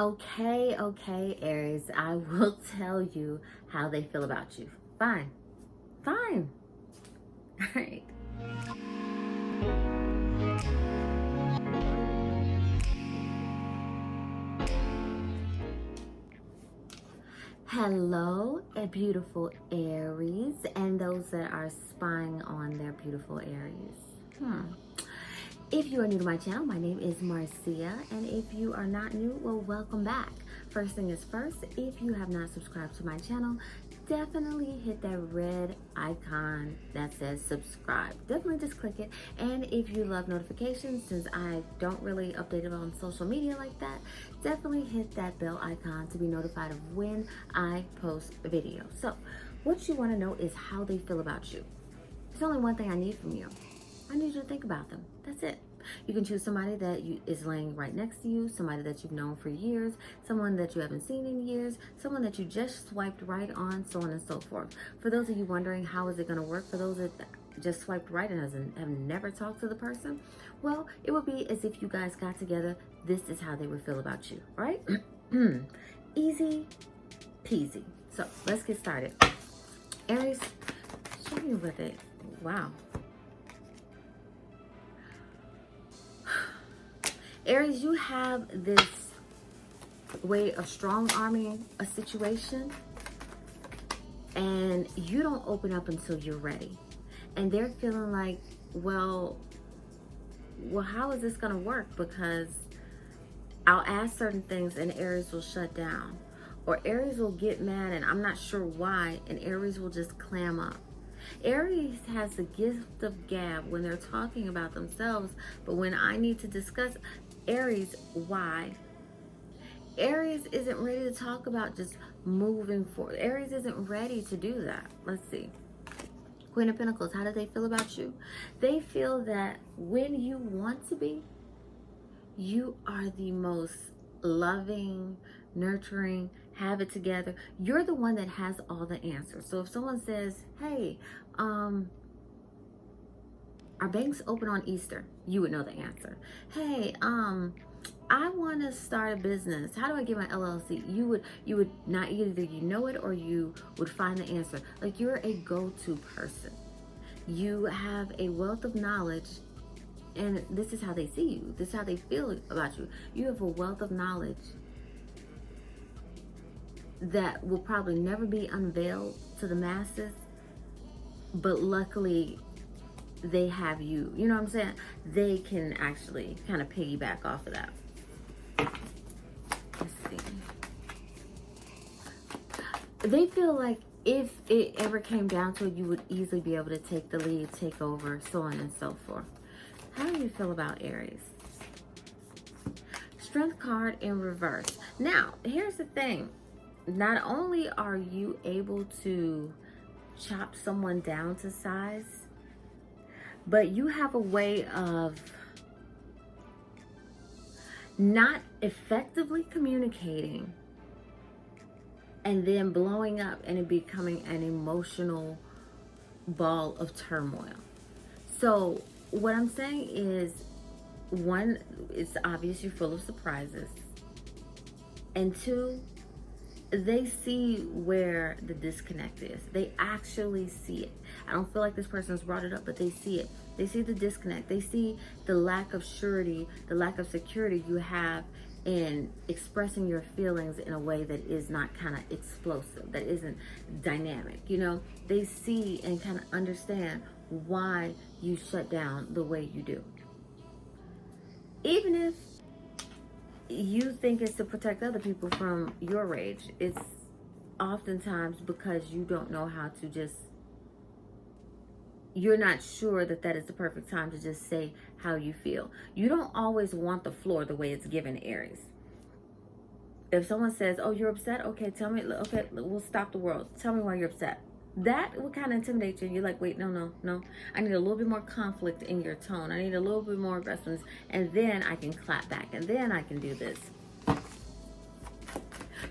Okay, Aries, I will tell you how they feel about you. Fine. All right. Hello, a beautiful Aries, and those that are spying on their beautiful Aries. If you are new to my channel, my name is Marcia, and if you are not new, well, welcome back. First thing is first, if you have not subscribed to my channel, definitely hit that red icon that says subscribe. Definitely just click it. And if you love notifications, since I don't really update it on social media like that, definitely hit that bell icon to be notified of when I post a video. So what you want to know is how they feel about you. There's only one thing I need from you. I need you to think about them. That's it. You can choose somebody that is laying right next to you, somebody that you've known for years, someone that you haven't seen in years, someone that you just swiped right on, so on and so forth. For those of you wondering how is it going to work, for those that just swiped right and have never talked to the person, well, it would be as if you guys got together. This is how they would feel about you, right? Easy peasy. So let's get started. Aries, show me with it. Wow. Aries, you have this way of strong-arming a situation, and you don't open up until you're ready. And they're feeling like, well, how is this going to work? Because I'll ask certain things and Aries will shut down. Or Aries will get mad and I'm not sure why, and Aries will just clam up. Aries has the gift of gab when they're talking about themselves, but when I need to discuss Aries, why? Aries isn't ready to talk about just moving forward. Aries isn't ready to do that. Let's see. Queen of Pentacles, how do they feel about you? They feel that when you want to be, you are the most loving, nurturing, have it together. You're the one that has all the answers. So if someone says, hey, are banks open on Easter? You would know the answer. Hey, I want to start a business. How do I get my LLC? You would not either you know it or you would find the answer. Like, you're a go-to person. You have a wealth of knowledge, and this is how they see you. This is how they feel about you. You have a wealth of knowledge that will probably never be unveiled to the masses, but luckily they have you. You know what I'm saying? They can actually kind of piggyback off of that. Let's see. They feel like if it ever came down to it, you would easily be able to take the lead, take over, so on and so forth. How do you feel about Aries? Strength card in reverse. Now, here's the thing. Not only are you able to chop someone down to size, but you have a way of not effectively communicating and then blowing up and it becoming an emotional ball of turmoil. So what I'm saying is, one, it's obvious you're full of surprises. And two, they see where the disconnect is. They actually see it. I don't feel like this person's brought it up, but they see it. They see the disconnect. They see the lack of surety, the lack of security you have in expressing your feelings in a way that is not kind of explosive, that isn't dynamic. You know, they see and kind of understand why you shut down the way you do. Even if you think it's to protect other people from your rage, it's oftentimes because you don't know how to just, you're not sure that that is the perfect time to just say how you feel. You don't always want the floor the way it's given, Aries. If someone says, oh, you're upset? Okay, tell me. Okay, we'll stop the world. Tell me why you're upset. That would kind of intimidate you. You're like, wait, no. I need a little bit more conflict in your tone. I need a little bit more aggressiveness. And then I can clap back. And then I can do this.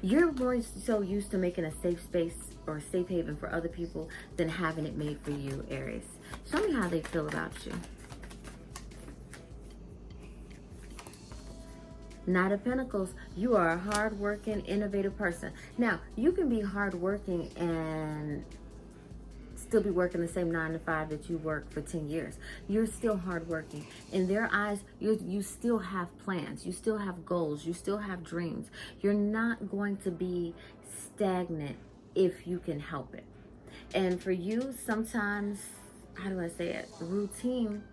You're more so used to making a safe space or a safe haven for other people than having it made for you, Aries. Show me how they feel about you. Knight of Pentacles, you are a hardworking, innovative person. Now, you can be hardworking and still be working the same 9 to 5 that you worked for 10 years. You're still hardworking. In their eyes, you still have plans. You still have goals. You still have dreams. You're not going to be stagnant if you can help it. And for you, sometimes, how do I say it? Routine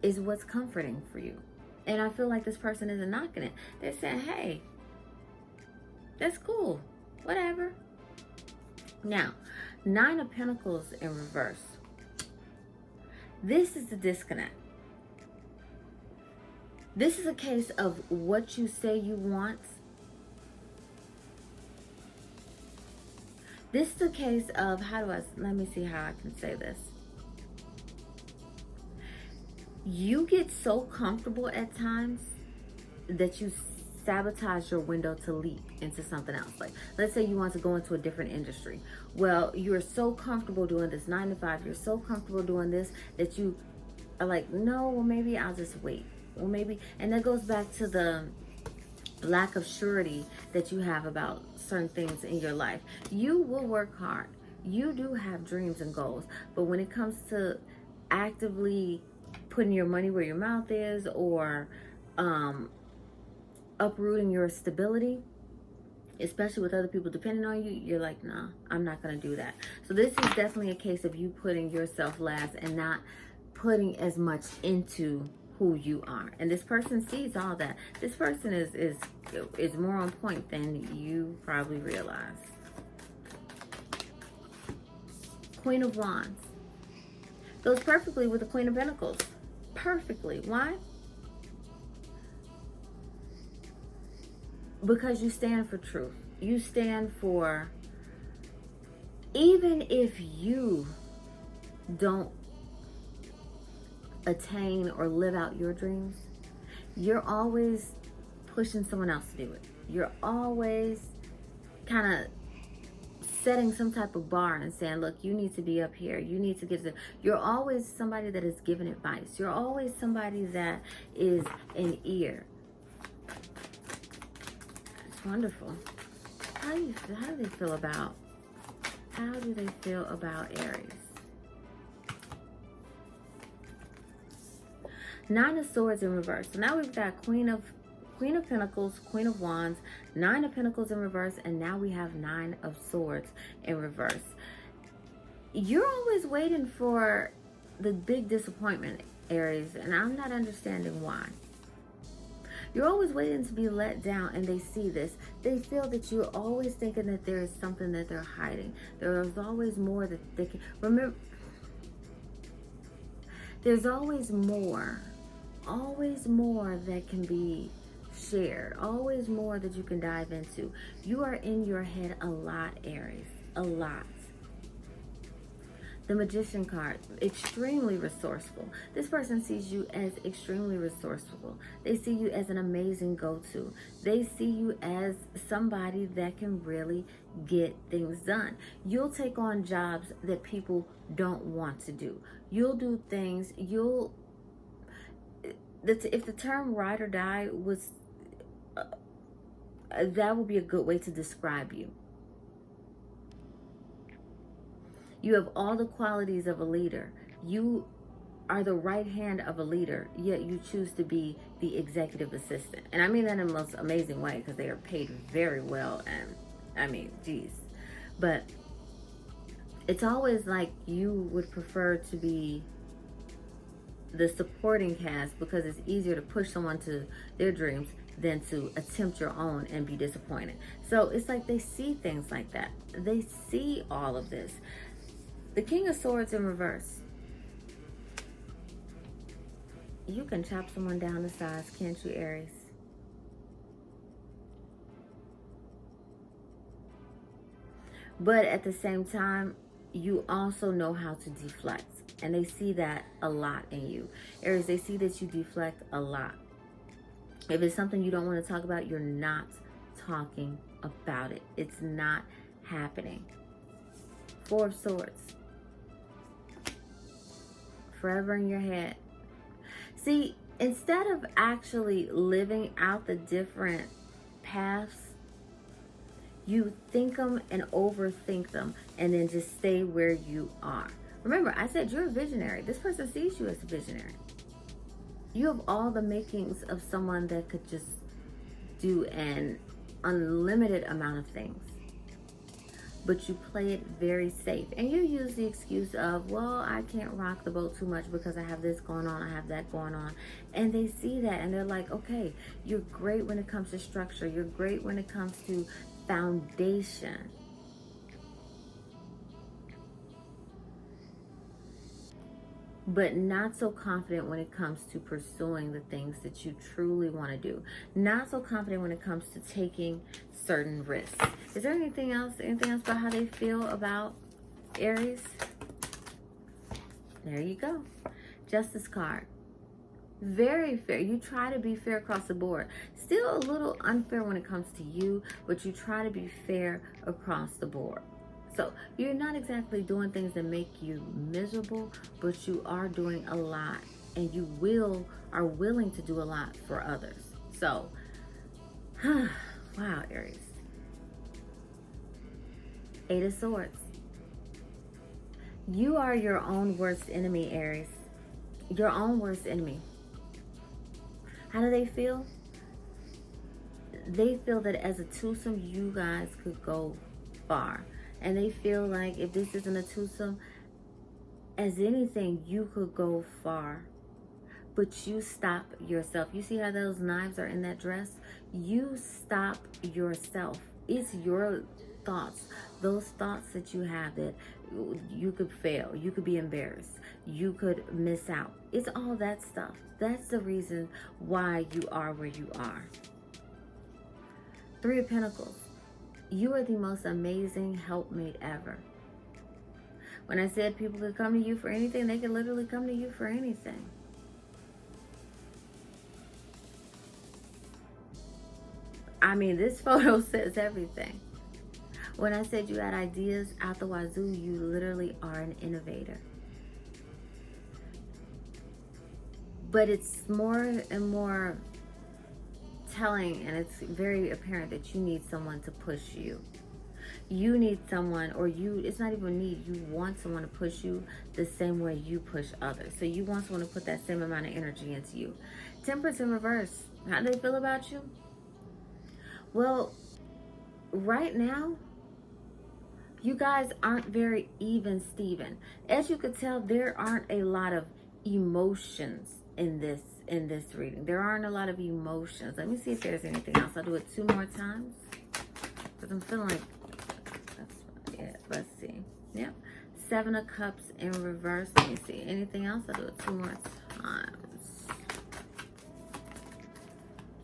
is what's comforting for you. And I feel like this person isn't knocking it. They're saying, hey, that's cool. Whatever. Now, 9 of Pentacles in reverse. This is the disconnect. This is a case of what you say you want. This is a case of, let me see how I can say this. You get so comfortable at times that you sabotage your window to leap into something else. Like, let's say you want to go into a different industry. Well, you're so comfortable doing this 9 to 5. You're so comfortable doing this that you are like, no, well, maybe I'll just wait. Well, maybe, and that goes back to the lack of surety that you have about certain things in your life. You will work hard. You do have dreams and goals. But when it comes to actively putting your money where your mouth is, or uprooting your stability, especially with other people depending on you, you're like, nah, I'm not going to do that. So this is definitely a case of you putting yourself last and not putting as much into who you are. And this person sees all that. This person is more on point than you probably realize. Queen of Wands goes perfectly with the Queen of Pentacles. Perfectly. Why? Because you stand for truth. You stand for, even if you don't attain or live out your dreams, you're always pushing someone else to do it. You're always kind of setting some type of bar and saying, look, you need to be up here. You need to get to. You're always somebody that is giving advice. You're always somebody that is an ear. It's wonderful. How do they feel about Aries? 9 of Swords in reverse. So now we've got Queen of Pentacles, Queen of Wands, 9 of Pentacles in reverse, and now we have 9 of Swords in reverse. You're always waiting for the big disappointment, Aries, and I'm not understanding why. You're always waiting to be let down, and they see this. They feel that you're always thinking that there is something that they're hiding. There's always more that they can remember. There's always more that can be shared, always more that you can dive into. You are in your head a lot, Aries, a lot. The Magician card, extremely resourceful. This person sees you as extremely resourceful. They see you as an amazing go-to. They see you as somebody that can really get things done. You'll take on jobs that people don't want to do. You'll do things, if the term ride or die was, that would be a good way to describe you. You have all the qualities of a leader. You are the right hand of a leader, yet you choose to be the executive assistant. And I mean that in the most amazing way, because they are paid very well. And I mean, geez. But it's always like you would prefer to be the supporting cast, because it's easier to push someone to their dreams than to attempt your own and be disappointed. So it's like they see things like that. They see all of this. The King of Swords in reverse. You can chop someone down to size, can't you, Aries? But at the same time, you also know how to deflect. And they see that a lot in you. Aries, they see that you deflect a lot. If it's something you don't want to talk about, you're not talking about it. It's not happening. 4 of Swords. Forever in your head. See, instead of actually living out the different paths, you think them and overthink them and then just stay where you are. Remember, I said you're a visionary. This person sees you as a visionary. You have all the makings of someone that could just do an unlimited amount of things. But you play it very safe. And you use the excuse of, well, I can't rock the boat too much because I have this going on, I have that going on. And they see that and they're like, okay, you're great when it comes to structure. You're great when it comes to foundation. But not so confident when it comes to pursuing the things that you truly want to do. Not so confident when it comes to taking certain risks. Is there anything else about how they feel about Aries? There you go. Justice card. Very fair. You try to be fair across the board. Still a little unfair when it comes to you, but you try to be fair across the board. So you're not exactly doing things that make you miserable, but you are doing a lot, and you are willing to do a lot for others. So, wow, Aries. 8 of Swords. You are your own worst enemy, Aries. Your own worst enemy. How do they feel? They feel that as a twosome, you guys could go far. And they feel like if this isn't a twosome, as anything, you could go far. But you stop yourself. You see how those knives are in that dress? You stop yourself. It's your thoughts. Those thoughts that you have that you could fail. You could be embarrassed. You could miss out. It's all that stuff. That's the reason why you are where you are. 3 of Pentacles. You are the most amazing helpmate ever. When I said people could come to you for anything, they could literally come to you for anything. I mean, this photo says everything. When I said you had ideas out the wazoo, you literally are an innovator. But it's more and more telling, and it's very apparent that you need someone to push you. You need someone, or it's not even need, you want someone to push you the same way you push others. So you want someone to put that same amount of energy into you. Temperance in reverse. How do they feel about you? Well, right now, you guys aren't very even Steven. As you could tell, there aren't a lot of emotions in this reading. There aren't a lot of emotions. Let me see if there's anything else. I'll do it 2 more times because I'm feeling like that's it. Let's see. Yep. 7 of Cups in reverse. Let me see. Anything else? I'll do it 2 more times.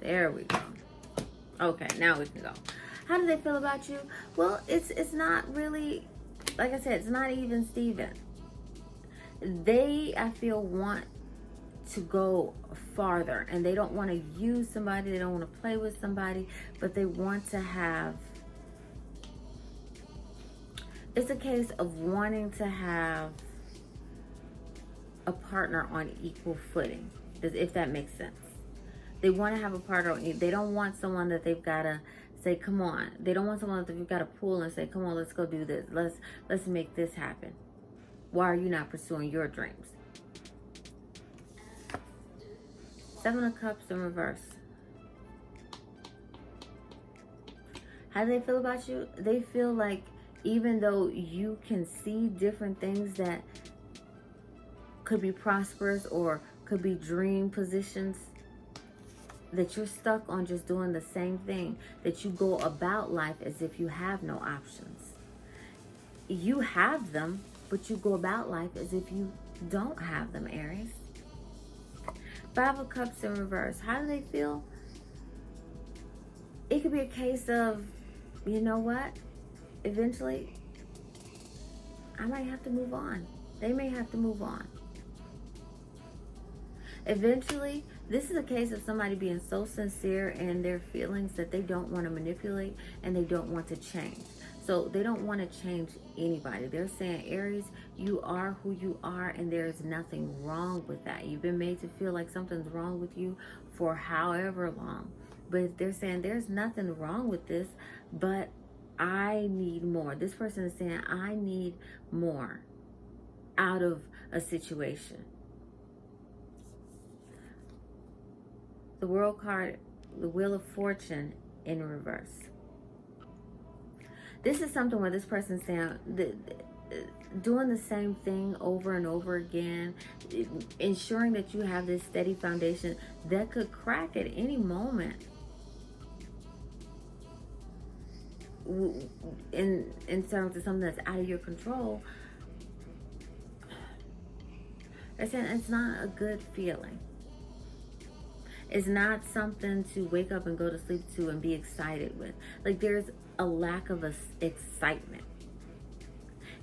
There we go. Okay, now we can go. How do they feel about you? Well, it's not really, like I said, it's not even Steven. They, I feel, want to go farther, and they don't want to use somebody, they don't want to play with somebody, but they want to have, it's a case of wanting to have a partner on equal footing, if that makes sense. They want to have a partner. They don't want someone that they've got to say, come on. They don't want someone that they've got to pull and say, come on, let's go do this. Let's make this happen. Why are you not pursuing your dreams? 7 of Cups in reverse. How do they feel about you? They feel like even though you can see different things that could be prosperous or could be dream positions, that you're stuck on just doing the same thing, that you go about life as if you have no options. You have them, but you go about life as if you don't have them, Aries. 5 of Cups in reverse. How do they feel? It could be a case of, you know what? Eventually, I might have to move on. They may have to move on. Eventually, This is a case of somebody being so sincere in their feelings that they don't want to manipulate and they don't want to change. So they don't want to change anybody. They're saying, Aries, you are who you are, and there is nothing wrong with that. You've been made to feel like something's wrong with you for however long. But they're saying there's nothing wrong with this, but I need more. This person is saying, I need more out of a situation. The World card, the Wheel of Fortune in reverse. This is something where this person's saying, doing the same thing over and over again, ensuring that you have this steady foundation that could crack at any moment. In terms of something that's out of your control, they're saying it's not a good feeling. It's not something to wake up and go to sleep to and be excited with. Like, there's a lack of excitement.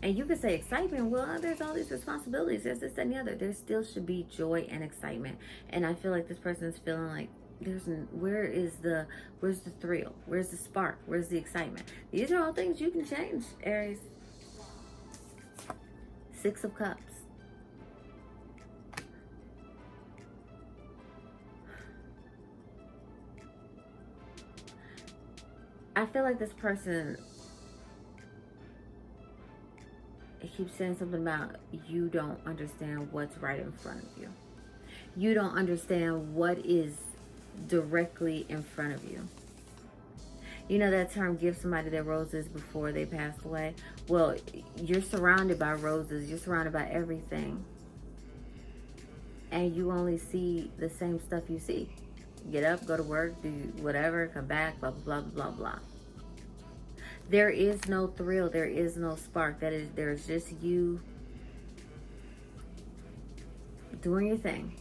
And you could say excitement, well, there's all these responsibilities, there's this and the other. There still should be joy and excitement. And I feel like this person is feeling like, where's the thrill? Where's the spark? Where's the excitement? These are all things you can change, Aries. 6 of Cups. I feel like this person, it keeps saying something about you don't understand what's right in front of you. You don't understand what is directly in front of you. You know that term, give somebody their roses before they pass away? Well, you're surrounded by roses. You're surrounded by everything. And you only see the same stuff you see. Get up, go to work, do whatever, come back, blah, blah, blah, blah, blah. There is no thrill. There is no spark. There's just you doing your thing.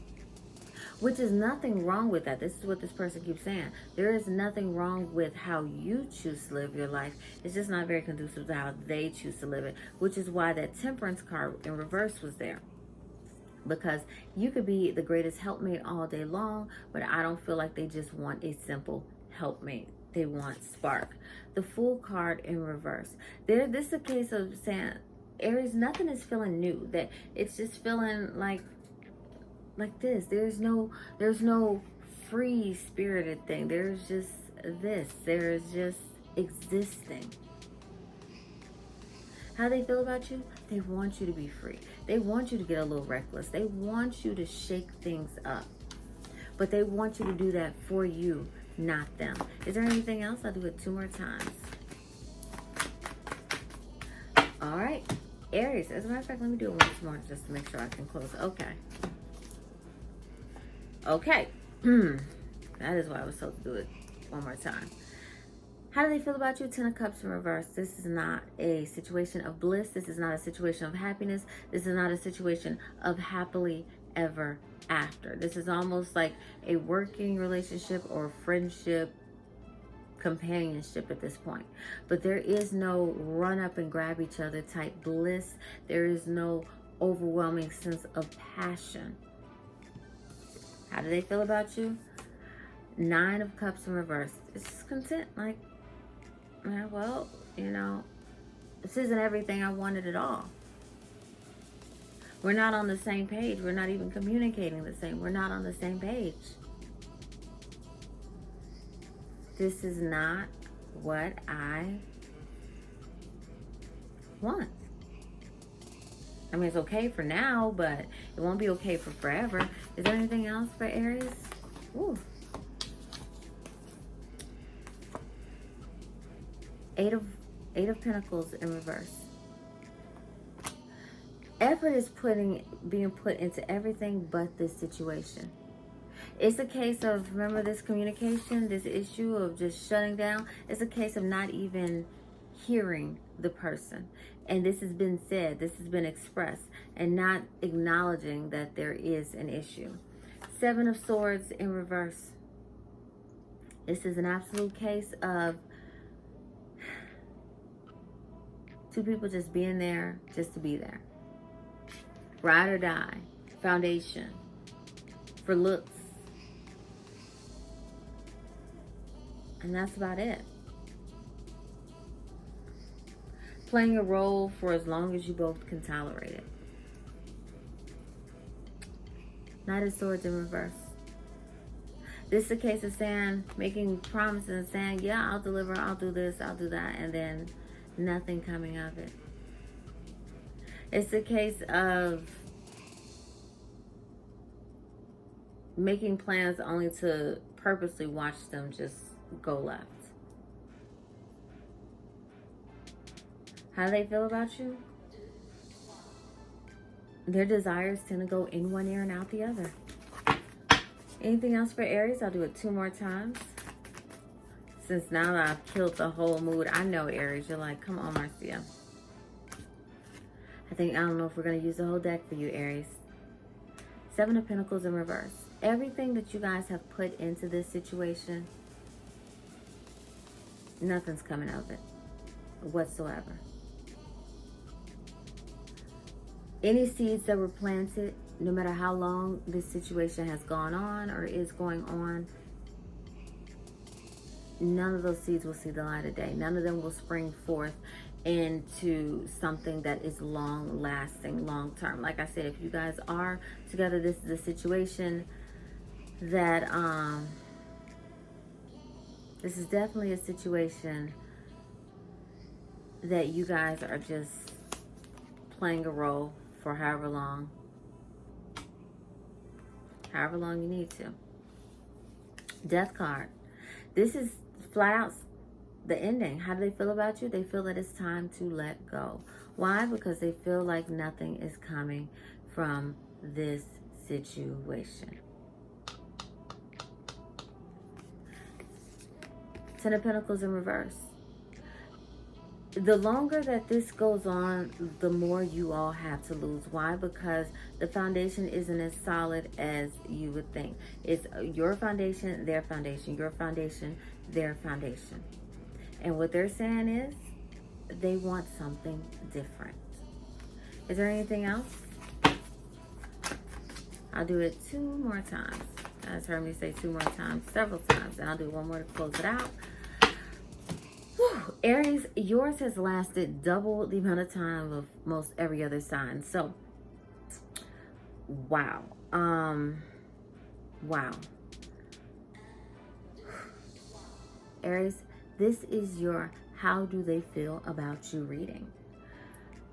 Which is nothing wrong with that. This is what this person keeps saying. There is nothing wrong with how you choose to live your life. It's just not very conducive to how they choose to live it. Which is why that Temperance card in reverse was there. Because you could be the greatest helpmate all day long, but I don't feel like they just want a simple helpmate. They want spark. The Fool card in reverse. This is a case of saying, Aries, nothing is feeling new. That it's just feeling like this. There's no free spirited thing. There's just this. There's just existing. How they feel about you? They want you to be free. They want you to get a little reckless. They want you to shake things up. But they want you to do that for you, not them. Is there anything else? I'll do it 2 more times. All right. Aries. As a matter of fact, let me do it once more just to make sure I can close. Okay. Okay. That is why I was told to do it one more time. How do they feel about you? 10 of Cups in reverse. This is not a situation of bliss. This is not a situation of happiness. This is not a situation of happily ever after. This is almost like a working relationship or friendship, companionship at this point. But there is no run up and grab each other type bliss. There is no overwhelming sense of passion. How do they feel about you? 9 of Cups in reverse. It's content, like, yeah, well, you know, this isn't everything I wanted at all. We're not on the same page. We're not even communicating the same. We're not on the same page. This is not what I want. I mean, it's okay for now, but it won't be okay for forever. Is there anything else for Aries? Ooh. 8 of Pentacles in reverse. Effort is being put into everything but this situation. It's a case of, remember this communication, this issue of just shutting down? It's a case of not even hearing the person. And this has been said, this has been expressed, and not acknowledging that there is an issue. 7 of Swords in reverse. This is an absolute case of 2 people just being there just to be there. Ride or die. Foundation. For looks. And that's about it. Playing a role for as long as you both can tolerate it. Knight of Swords in reverse. This is a case of saying, making promises and saying, yeah, I'll deliver, I'll do this, I'll do that, and then nothing coming of it. It's a case of making plans only to purposely watch them just go left. How do they feel about you? Their desires tend to go in one ear and out the other. Anything else for Aries? I'll do it 2 more times. Since now that I've killed the whole mood, I know, Aries, you're like, come on, Marcia. I don't know if we're going to use the whole deck for you, Aries. 7 of Pentacles in reverse. Everything that you guys have put into this situation, nothing's coming of it whatsoever. Any seeds that were planted, no matter how long this situation has gone on or is going on, none of those seeds will see the light of day. None of them will spring forth into something that is long lasting, long term. Like I said, if you guys are together, this is a situation that this is definitely a situation that you guys are just playing a role for however long you need to. Death card. This is flat out the ending. How do they feel about you? They feel that it's time to let go. Why? Because they feel like nothing is coming from this situation. 10 of Pentacles in reverse. The longer that this goes on, the more you all have to lose. Why? Because the foundation isn't as solid as you would think. It's your foundation, their foundation, your foundation, their foundation. And what they're saying is they want something different. Is there anything else? I'll do it 2 more times. You guys heard me say 2 more times, several times. And I'll do 1 more to close it out. Whew. Aries, yours has lasted double the amount of time of most every other sign. So, wow. Wow. Aries, this is your how do they feel about you reading.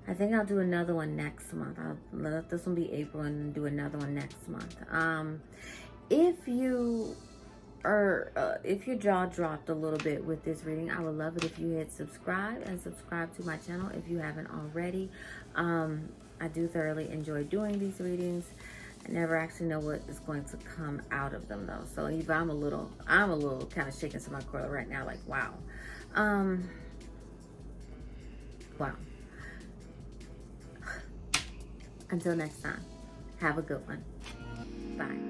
I think I'll do another one next month. I'll let this one be April and do another one next month. If your jaw dropped a little bit with this reading, I would love it if you hit subscribe and subscribe to my channel if you haven't already. I do thoroughly enjoy doing these readings. I never actually know what is going to come out of them though. So even I'm a little kind of shaking to my core right now, like wow. Wow. Until next time, have a good one. Bye.